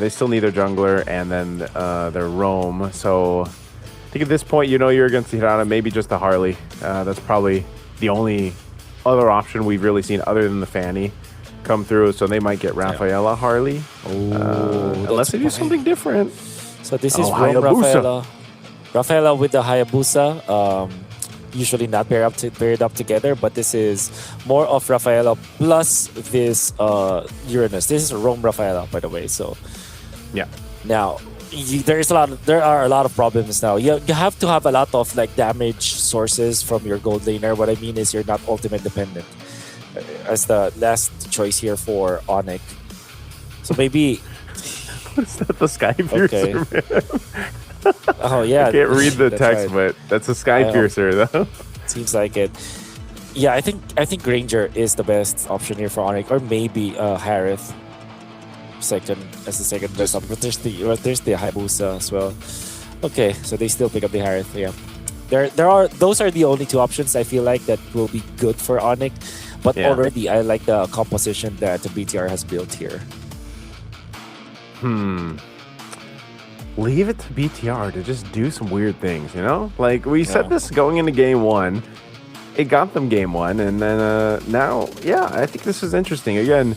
They still need their jungler and then their roam. So I think at this point, you're against Hirana, maybe just the Harley. That's probably the only other option we've really seen other than the Fanny come through. So they might get Rafaela Harley. Unless they do something different. So this is from Rafaela with the Hayabusa. Usually not paired up together, but this is more of Rafaela plus this Uranus. This is Rome Rafaela, by the way. So yeah. Now there are a lot of problems now. You have to have a lot of like damage sources from your gold laner. What I mean is you're not ultimate dependent as the last choice here for ONIC. So maybe what is that? The Sky Piercer? Okay. Oh yeah. I can't read the text, right. But that's a Sky Piercer though. Seems like it. Yeah, I think Granger is the best option here for ONIC, or maybe Harith as the second best option. But there's the Hayabusa as well. Okay, so they still pick up the Harith. Yeah, those are the only two options I feel like that will be good for ONIC. But already I like the composition that the BTR has built here. Leave it to BTR to just do some weird things, Like we said this going into game one. It got them game one, and then now, I think this is interesting. Again,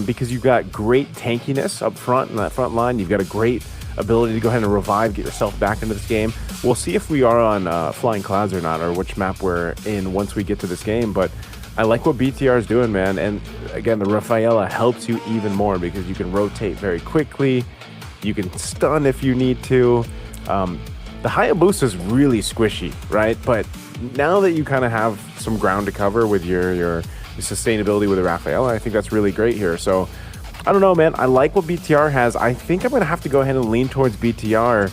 because you've got great tankiness up front in that front line. You've got a great ability to go ahead and revive, get yourself back into this game. We'll see if we are on Flying Clouds or not, or which map we're in once we get to this game. But I like what BTR is doing, man. And again, the Rafaela helps you even more because you can rotate very quickly. You can stun if you need to. The Hayabusa is really squishy, right? But now that you kind of have some ground to cover with your sustainability with the Rafaela, I think that's really great here. So I don't know, man. I like what BTR has. I think I'm going to have to go ahead and lean towards BTR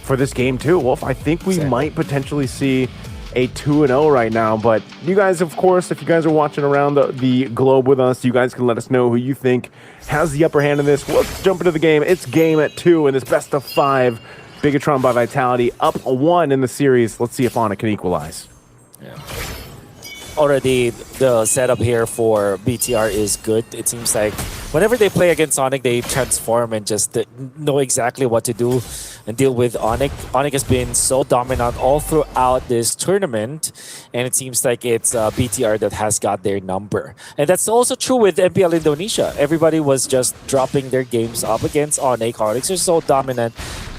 for this game too, Wolf. I think we might potentially see a 2-0 right now. But you guys, of course, if you guys are watching around the globe with us, you guys can let us know who you think has the upper hand in this. Let's jump into the game. It's game at 2 in this best of 5. Bigetron by Vitality up 1 in the series. Let's see if ONIC can equalize. Yeah. Already the setup here for BTR is good. It seems like whenever they play against ONIC, they transform and just know exactly what to do and deal with ONIC. ONIC has been so dominant all throughout this tournament, and it seems like it's BTR that has got their number. And that's also true with MPL Indonesia. Everybody was just dropping their games up against ONIC. ONIC are so dominant,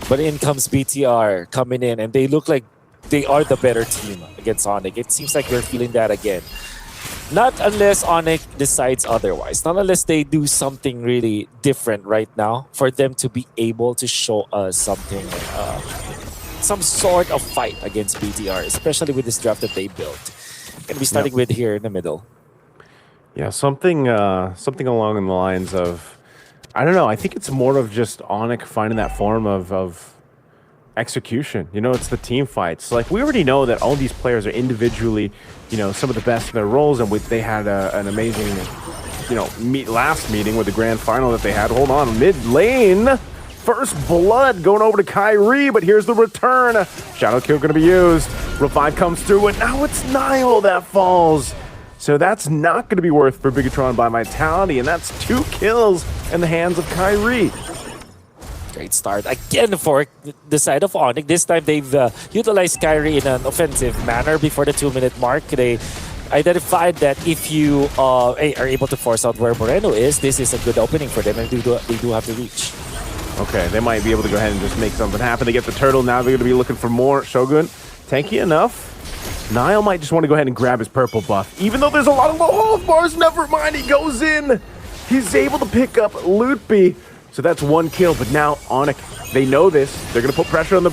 but in comes BTR coming in, and they look like they are the better team against ONIC. It seems like we're feeling that again. Not unless ONIC decides otherwise. Not unless they do something really different right now for them to be able to show us something, some sort of fight against BTR, especially with this draft that they built. Going to be starting with here in the middle. Yeah, something along the lines of, I don't know. I think it's more of just ONIC finding that form of execution. It's the team fights. Like, we already know that all these players are individually, some of the best in their roles, and they had an amazing, last meeting with the grand final that they had. Hold on, mid lane, first blood going over to Kyrie, but here's the return. Shadow kill going to be used. Revive comes through, and now it's Nile that falls. So that's not going to be worth for Bigetron by Vitality, and that's 2 kills in the hands of Kyrie. Great start again for the side of ONIC. This time they've utilized Kyrie in an offensive manner before the 2-minute mark. They identified that if you are able to force out where Moreno is, this is a good opening for them, and they do have to reach. Okay, they might be able to go ahead and just make something happen. They get the turtle. Now they're going to be looking for more. Shogun, tanky enough. Nile might just want to go ahead and grab his purple buff. Even though there's a lot of low health bars, never mind. He goes in. He's able to pick up Lootby. So that's 1 kill, but now ONIC, they know this. They're going to put pressure on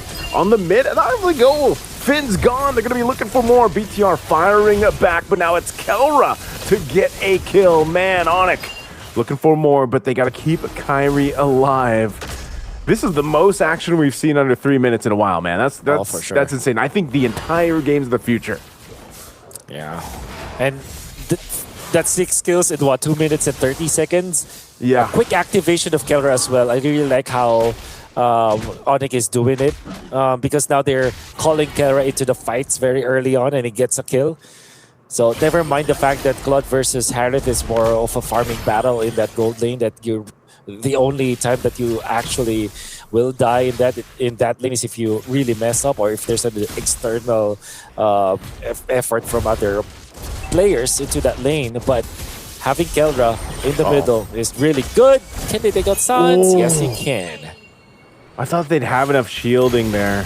the mid, and out they go. Finn's gone. They're going to be looking for more. BTR firing back, but now it's Kelra to get a kill. Man, ONIC looking for more, but they got to keep Kyrie alive. This is the most action we've seen under 3 minutes in a while, man. That's for sure. That's insane. I think the entire game's the future. Yeah, and that's 6 kills in what, 2 minutes and 30 seconds. Yeah. Quick activation of Kelra as well. I really like how ONIC is doing it because now they're calling Kelra into the fights very early on, and he gets a kill. So never mind the fact that Claude versus Harith is more of a farming battle in that gold lane, that you're the only time that you actually will die in that lane is if you really mess up or if there's an external effort from other players into that lane. But having Kelra in the middle is really good. Can they take out Sans? Yes, he can. I thought they'd have enough shielding there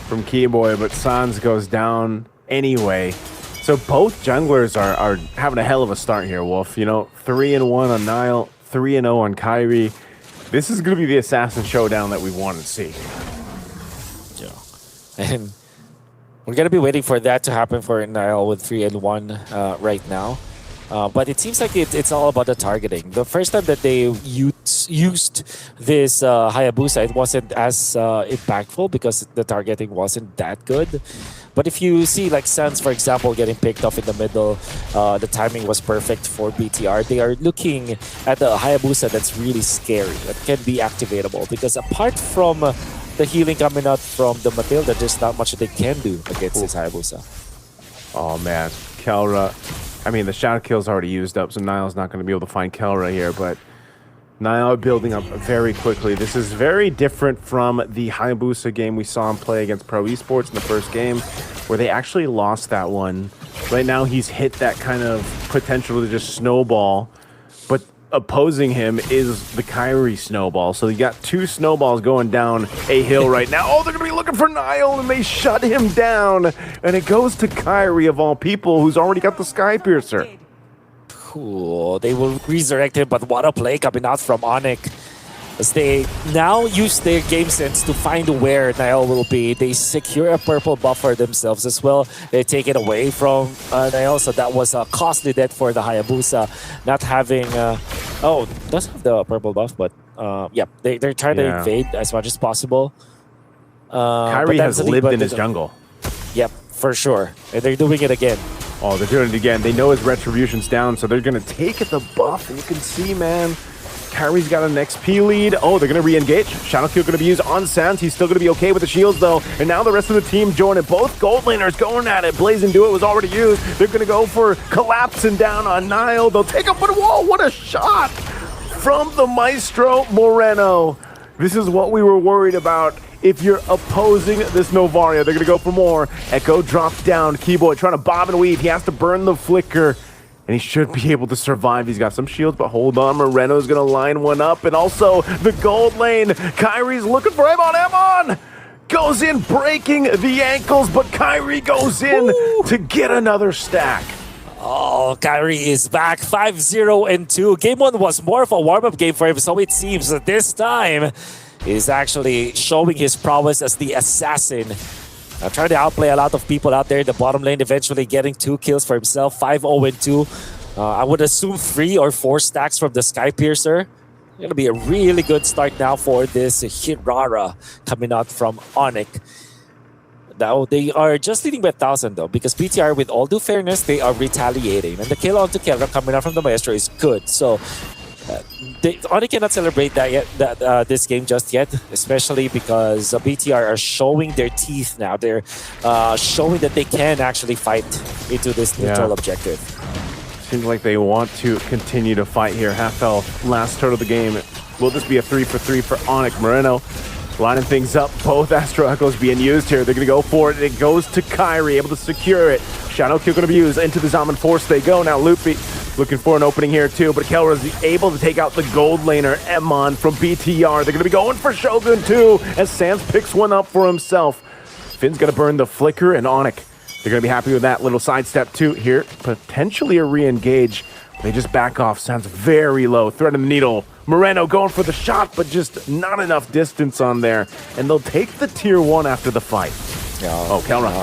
from Keyboy, but Sans goes down anyway. So both junglers are having a hell of a start here, Wolf. You know, 3-1 on Nile, 3-0 on Kyrie. This is going to be the assassin showdown that we want to see. Yeah. And we're going to be waiting for that to happen for Nile with 3-1 right now. But it seems like it's all about the targeting. The first time that they used this Hayabusa, it wasn't as impactful because the targeting wasn't that good. But if you see like Sans, for example, getting picked off in the middle, the timing was perfect for BTR. They are looking at the Hayabusa that's really scary, that can be activatable. Because apart from the healing coming out from the Matilda, there's not much that they can do against this Hayabusa. Oh man, Kelra. I mean, the shadow kill's already used up, so Nile's not going to be able to find Kelra here, but Nile building up very quickly. This is very different from the Hayabusa game we saw him play against Pro Esports in the first game, where they actually lost that one. Right now, he's hit that kind of potential to just snowball, but opposing him is the Kyrie snowball. So you got two snowballs going down a hill right now. Oh, they're going to be looking for Nile, and they shut him down. And it goes to Kyrie, of all people, who's already got the Sky Piercer. Cool. They will resurrect him, but what a play coming out from ONIC. As they now use their game sense to find where Nile will be. They secure a purple buff for themselves as well. They take it away from Nile, so that was a costly death for the Hayabusa. Not having... oh, does have the purple buff, but yeah, they're trying to invade as much as possible. Kyrie has lived in his jungle. Yep, for sure. And they're doing it again. Oh, they're doing it again. They know his retribution's down, so they're going to take the buff. And you can see, man, Kyrie's got an XP lead. Oh, they're going to re-engage. Shadow Kill going to be used on Sans. He's still going to be okay with the shields, though. And now the rest of the team join it. Both gold laners going at it. Blazing Do It was already used. They're going to go for collapsing down on Nile. They'll take up, but whoa, what a shot from the Maestro Moreno. This is what we were worried about. If you're opposing this Novaria, they're going to go for more. Echo drops down. Keyboy trying to bob and weave. He has to burn the flicker, and he should be able to survive. He's got some shields, but hold on. Moreno's going to line one up, and also the gold lane. Kyrie's looking for Emon. Emon goes in, breaking the ankles, but Kyrie goes in to get another stack. Oh, Kyrie is back 5-0-2. Game 1 was more of a warm-up game for him, so it seems that this time is actually showing his prowess as the assassin. Trying to outplay a lot of people out there in the bottom lane, eventually getting 2 kills for himself, 5-0-2. I would assume 3 or 4 stacks from the Sky Piercer. Going to be a really good start now for this Hirara coming out from ONIC. Now, they are just leading by 1,000 though, because BTR, with all due fairness, they are retaliating. And the kill onto Kelra coming out from the Maestro is good. So, ONIC cannot celebrate that yet, this game just yet, especially because BTR are showing their teeth now. They're showing that they can actually fight into this neutral objective. Seems like they want to continue to fight here. Half health, last turn of the game. Will this be a 3-for-3 for ONIC? Moreno lining things up. Both Astro Echoes being used here. They're going to go for it, and it goes to Kyrie, able to secure it. Shadow Kill going to be used. Into the Zaman Force they go. Now Loopy looking for an opening here too, but Kelra is able to take out the gold laner, Emon from BTR. They're going to be going for Shogun too, as Sans picks one up for himself. Finn's going to burn the flicker, and ONIC, they're going to be happy with that little sidestep too. Here, potentially a re-engage. They just back off. Sounds very low. Threading the needle. Moreno going for the shot, but just not enough distance on there. And they'll take the tier 1 after the fight. Oh, Kelra.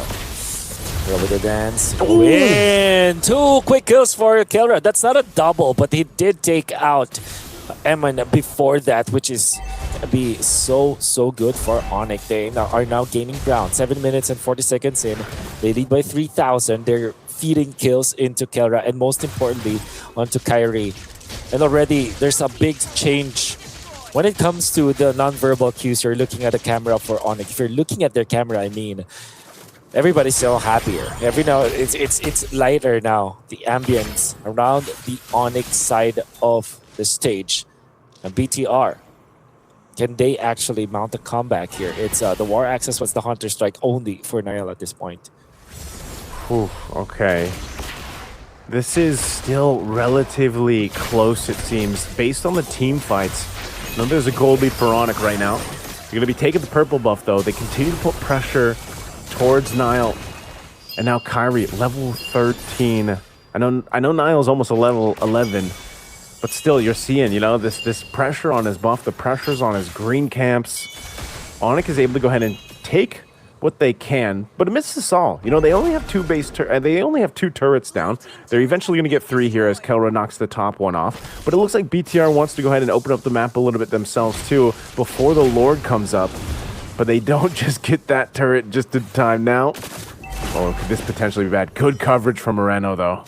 Over the dance. Win! 2 quick kills for Kelra. That's not a double, but he did take out Emon before that, which is going to be so good for ONIC. They are now gaining ground. 7 minutes and 40 seconds in. They lead by 3,000. They're feeding kills into Kelra, and most importantly, onto Kyrie. And already, there's a big change when it comes to the non-verbal cues. You're looking at the camera for ONIC. If you're looking at their camera, I mean, everybody's so happier. It's lighter now. The ambience around the ONIC side of the stage And BTR, can they actually mount a comeback here? It's the War Access was the Hunter Strike only for Niall at this point. Whew, okay. This is still relatively close, it seems, based on the team fights. I know there's a gold lead for ONIC right now. You're going to be taking the purple buff, though. They continue to put pressure towards Niall. And now Kyrie, level 13. I know Niall's almost a level 11, but still, you're seeing, you know, this pressure on his buff, the pressures on his green camps. ONIC is able to go ahead and take what they can, but amidst this all, you know, they only have two turrets down. They're eventually going to get 3 here as Kelra knocks the top one off. But it looks like BTR wants to go ahead and open up the map a little bit themselves too before the Lord comes up. But they don't just get that turret just in time now. Oh, could this potentially be bad? Good coverage from Moreno though.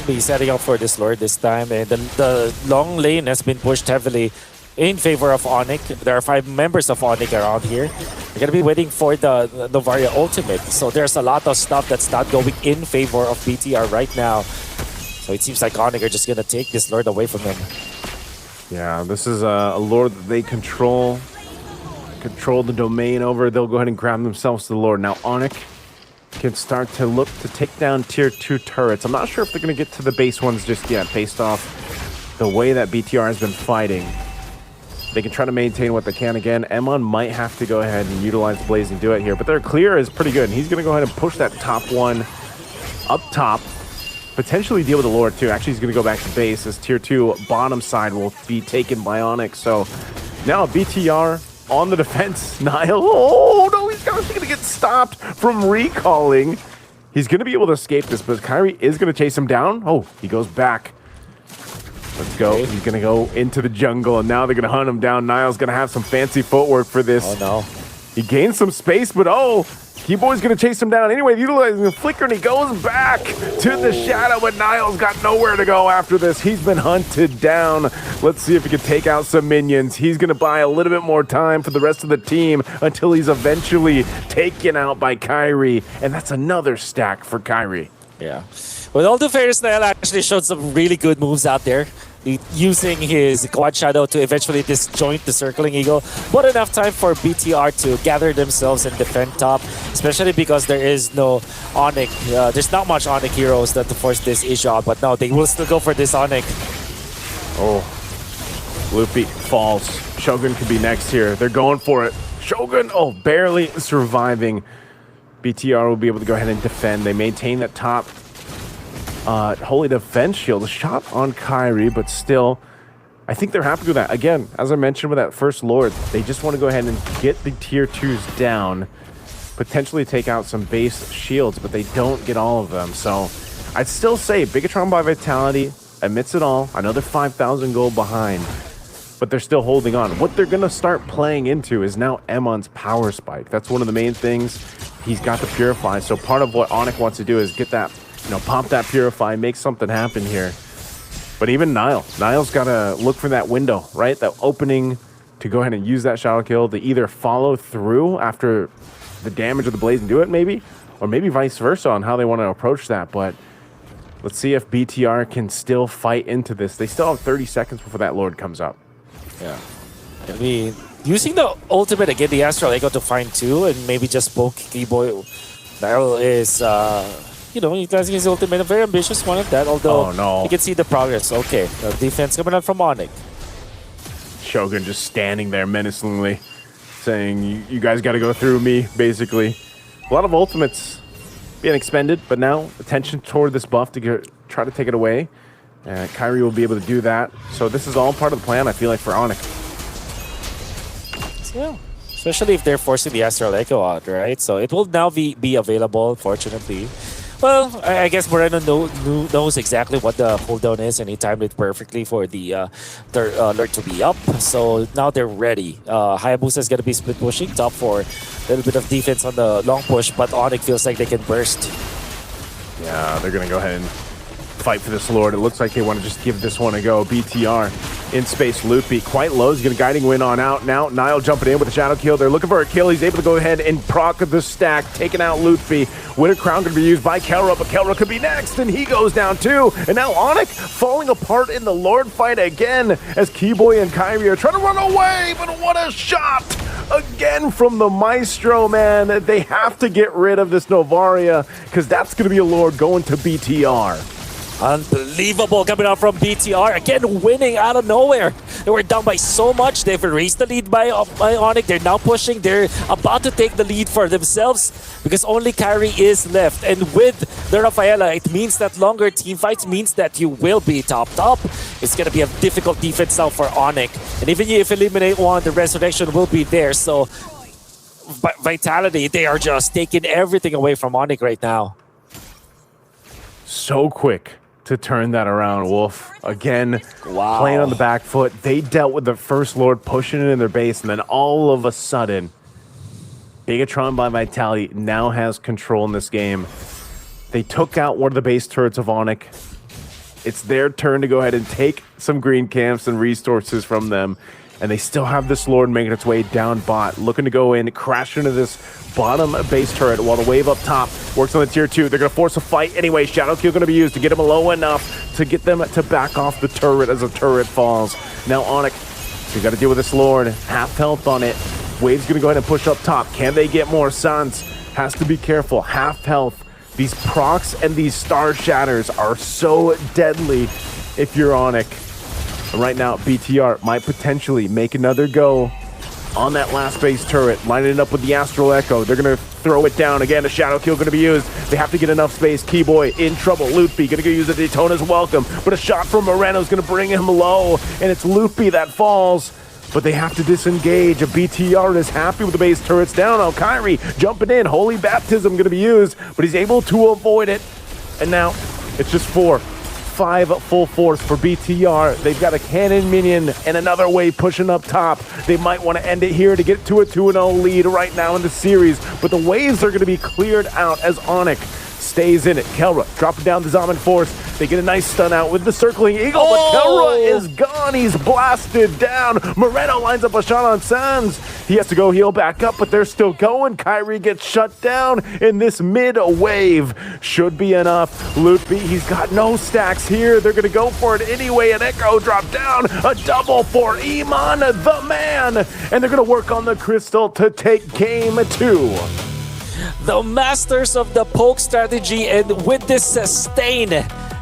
Be setting up for this Lord this time, and the long lane has been pushed heavily in favor of ONIC. There are 5 members of ONIC around here. They're going to be waiting for the Novaria ultimate. So there's a lot of stuff that's not going in favor of BTR right now. So it seems like ONIC are just going to take this Lord away from them. Yeah, this is a Lord that they control the domain over. They'll go ahead and grab themselves the Lord. Now ONIC can start to look to take down tier 2 turrets. I'm not sure if they're going to get to the base ones just yet based off the way that BTR has been fighting. They can try to maintain what they can. Again, Emon might have to go ahead and utilize Blaze and do it here, but their clear is pretty good. And he's going to go ahead and push that top one up top, potentially deal with the Lord too. Actually, he's going to go back to base as tier 2 bottom side will be taken by ONIC. So now BTR on the defense. Niall, oh no, he's actually going to get stopped from recalling. He's going to be able to escape this, but Kyrie is going to chase him down. Oh, he goes back. Let's go. He's going to go into the jungle, and now they're going to hunt him down. Niall's going to have some fancy footwork for this. Oh, no. He gains some space, but oh, Keyboy's going to chase him down. Anyway, utilizing the flicker, and he goes back to the shadow, but Niall's got nowhere to go after this. He's been hunted down. Let's see if he can take out some minions. He's going to buy a little bit more time for the rest of the team until he's eventually taken out by Kyrie, and that's another stack for Kyrie. Yeah. With all the fairness, Niall actually showed some really good moves out there, using his quad shadow to eventually disjoint the circling eagle. But enough time for BTR to gather themselves and defend top, especially because there is no ONIC. There's not much ONIC heroes that to force this issue out, but no, they will still go for this ONIC. Oh, Loopy falls. Shogun could be next here. They're going for it. Shogun, oh, barely surviving. BTR will be able to go ahead and defend. They maintain that top holy defense shield. A shot on Kyrie, but still, I think they're happy with that. Again, as I mentioned with that first Lord, they just want to go ahead and get the tier 2s down, potentially take out some base shields, but they don't get all of them. So I'd still say Bigetron by Vitality admits it all. I know they're 5,000 gold behind, but they're still holding on. What they're going to start playing into is now Emon's power spike. That's one of the main things. He's got the Purify, so part of what ONIC wants to do is get that, you know, pop that Purify, make something happen here. But even Niall's got to look for that window, right? That opening to go ahead and use that shadow kill to either follow through after the damage of the Blaze and do it maybe, or maybe vice versa on how they want to approach that. But let's see if BTR can still fight into this. They still have 30 seconds before that Lord comes up. Yeah. I mean, using the ultimate again, the Astral Echo to find 2 and maybe just poke Keyboy. Niall is, you know, utilizing his ultimate, a very ambitious one at that, although you can see the progress. Okay, the defense coming out from ONIC. Shogun just standing there menacingly, saying, you guys got to go through me, basically. A lot of ultimates being expended, but now attention toward this buff to try to take it away. Kyrie will be able to do that. So this is all part of the plan, I feel like, for ONIC. Yeah, especially if they're forcing the Astral Echo out, right? So it will now be available, fortunately. Well, I guess Moreno knows exactly what the cooldown is, and he timed it perfectly for the alert to be up. So now they're ready. Hayabusa is going to be split pushing top for a little bit of defense on the long push, but ONIC feels like they can burst. Yeah, they're going to go ahead and fight for this Lord. It looks like they want to just give this one a go. BTR in space. Loopy quite low. He's going to guiding win on out. Now Nile jumping in with a shadow kill. They're looking for a kill. He's able to go ahead and proc the stack, taking out Loopy. Winter Crown going to be used by Kelra, but Kelra could be next, and he goes down too. And now ONIC falling apart in the Lord fight again as Keyboy and Kyrie are trying to run away, but what a shot! Again from the Maestro, man. They have to get rid of this Novaria because that's going to be a Lord going to BTR. Unbelievable coming out from BTR. Again, winning out of nowhere. They were down by so much. They've erased the lead by ONIC. They're now pushing. They're about to take the lead for themselves because only Kyrie is left. And with the Rafaela, it means that longer team fights means that you will be topped up. It's going to be a difficult defense now for ONIC. And even if you eliminate one, the resurrection will be there. So, Vitality, they are just taking everything away from ONIC right now. So quick to turn that around, Wolf. Again, wow. Playing on the back foot. They dealt with the first Lord pushing it in their base, and then all of a sudden, Bigetron by Vitality now has control in this game. They took out one of the base turrets of ONIC. It's their turn to go ahead and take some green camps and resources from them. And they still have this Lord making its way down bot, looking to go in, crash into this bottom base turret while the wave up top works on the tier 2. They're going to force a fight anyway. Shadow Kill going to be used to get them low enough to get them to back off the turret as the turret falls. Now ONIC, they got to deal with this Lord. Half health on it. Wave's going to go ahead and push up top. Can they get more? Suns has to be careful. Half health. These procs and these star shatters are so deadly if you're ONIC. Right now, BTR might potentially make another go on that last base turret, lining it up with the Astral Echo. They're going to throw it down. Again, a Shadow Kill going to be used. They have to get enough space. Keyboy in trouble. Loopy going to go use the Daytona's welcome, but a shot from Moreno is going to bring him low, and it's Loopy that falls. But they have to disengage. A BTR is happy with the base turrets down. Oh, Kyrie jumping in. Holy Baptism going to be used, but he's able to avoid it. And now it's just 5 full force for BTR. They've got a cannon minion and another wave pushing up top. They might want to end it here to get to a 2-0 lead right now in the series, but the waves are going to be cleared out as ONIC stays in it. Kelra dropping down the Zaman Force. They get a nice stun out with the circling eagle, but Kelra is gone. He's blasted down. Moreno lines up a shot on Sands. He has to go heal back up, but they're still going. Kyrie gets shut down in this mid wave. Should be enough. Loopy, he's got no stacks here. They're going to go for it anyway. An Echo drop down. A double for Iman, the man. And they're going to work on the crystal to take game 2. The masters of the poke strategy, and with this sustain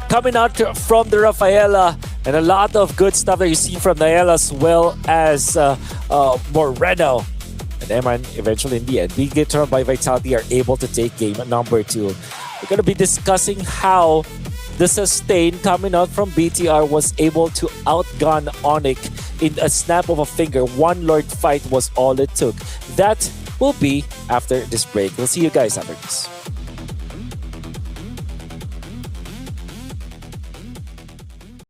coming out from the Rafaela, and a lot of good stuff that you see from Nael as well as Moreno. And Eman eventually in the end, Bigetron by Vitality are able to take game number 2. We're going to be discussing how the sustain coming out from BTR was able to outgun ONIC in a snap of a finger. One Lord fight was all it took. That will be after this break. We'll see you guys after this.